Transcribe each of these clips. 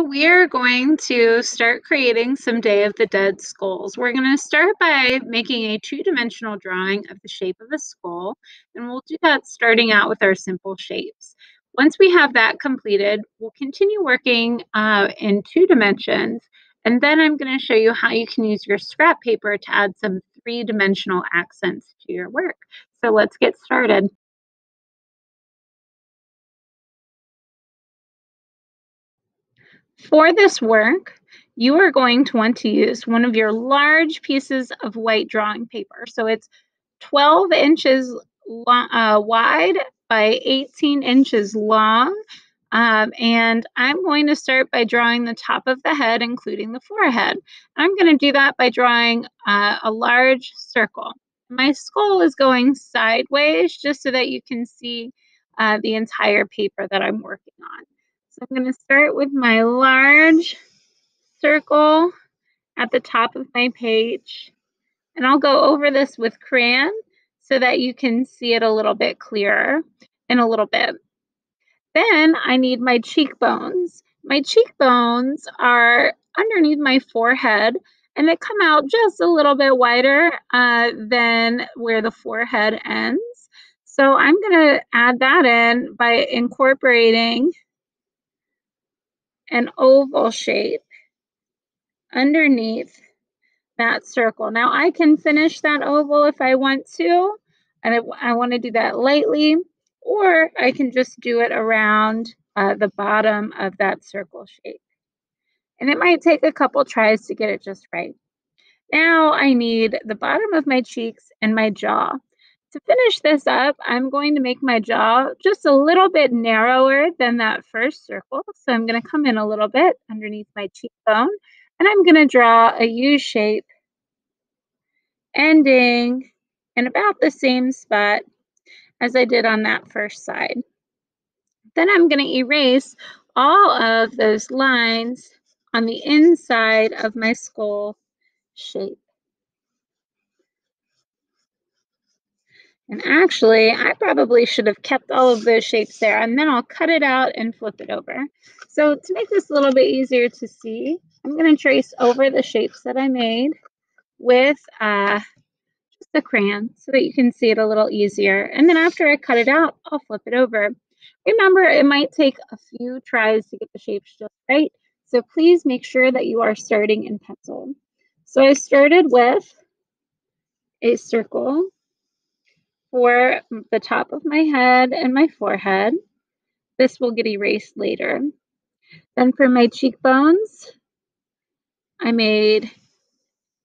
we're going to start creating some Day of the Dead skulls. We're going to start by making a two-dimensional drawing of the shape of a skull, and we'll do that starting out with our simple shapes. Once we have that completed, we'll continue working in 2 dimensions, and then I'm going to show you how you can use your scrap paper to add some three-dimensional accents to your work. So let's get started. For this work, you are going to want to use one of your large pieces of white drawing paper. So it's 12 inches wide by 18 inches long. And I'm going to start by drawing the top of the head, including the forehead. I'm going to do that by drawing a large circle. My skull is going sideways just so that you can see the entire paper that I'm working on. So I'm going to start with my large circle at the top of my page, and I'll go over this with crayon so that you can see it a little bit clearer in a little bit. Then I need my cheekbones. My cheekbones are underneath my forehead, and they come out just a little bit wider than where the forehead ends. So I'm going to add that in by incorporating an oval shape underneath that circle. Now I can finish that oval if I want to, and I want to do that lightly, or I can just do it around the bottom of that circle shape. And it might take a couple tries to get it just right. Now I need the bottom of my cheeks and my jaw. To finish this up, I'm going to make my jaw just a little bit narrower than that first circle. So I'm going to come in a little bit underneath my cheekbone, and I'm going to draw a U shape ending in about the same spot as I did on that first side. Then I'm going to erase all of those lines on the inside of my skull shape. And actually, I probably should have kept all of those shapes there, and then I'll cut it out and flip it over. So to make this a little bit easier to see, I'm going to trace over the shapes that I made with just a crayon so that you can see it a little easier. And then after I cut it out, I'll flip it over. Remember, it might take a few tries to get the shapes just right, so please make sure that you are starting in pencil. So I started with a circle for the top of my head and my forehead. This will get erased later. Then for my cheekbones, I made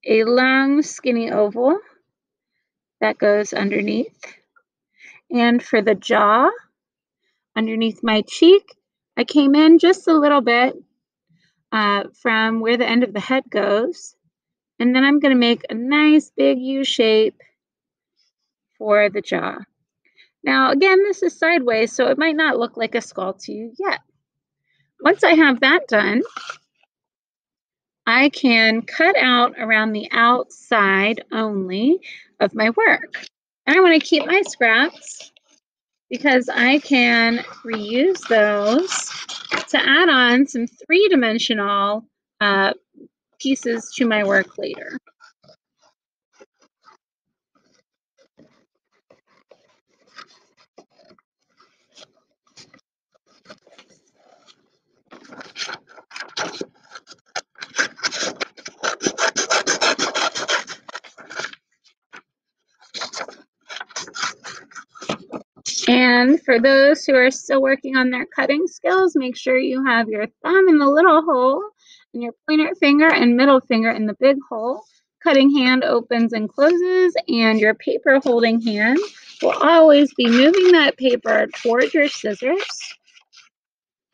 a long skinny oval that goes underneath. And for the jaw, underneath my cheek, I came in just a little bit from where the end of the head goes. And then I'm going to make a nice big U shape for the jaw. Now, again, this is sideways, so it might not look like a skull to you yet. Once I have that done, I can cut out around the outside only of my work. And I want to keep my scraps because I can reuse those to add on some three-dimensional pieces to my work later. And for those who are still working on their cutting skills, make sure you have your thumb in the little hole and your pointer finger and middle finger in the big hole. Cutting hand opens and closes, and your paper holding hand will always be moving that paper toward your scissors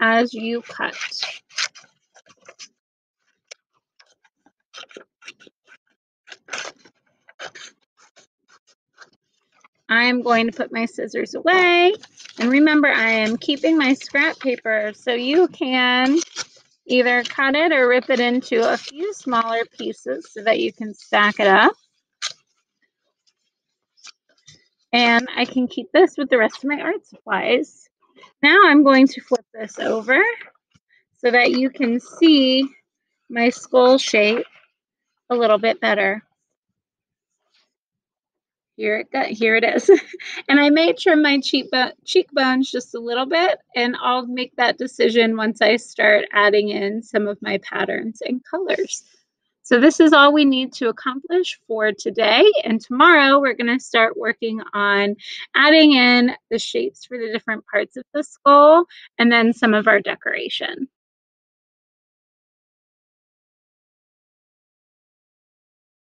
as you cut. I'm going to put my scissors away, and remember, I am keeping my scrap paper so you can either cut it or rip it into a few smaller pieces so that you can stack it up. And I can keep this with the rest of my art supplies. Now I'm going to flip this over so that you can see my skull shape a little bit better. Here it is. And I may trim my cheekbones just a little bit, and I'll make that decision once I start adding in some of my patterns and colors. So this is all we need to accomplish for today. And tomorrow we're going to start working on adding in the shapes for the different parts of the skull and then some of our decoration.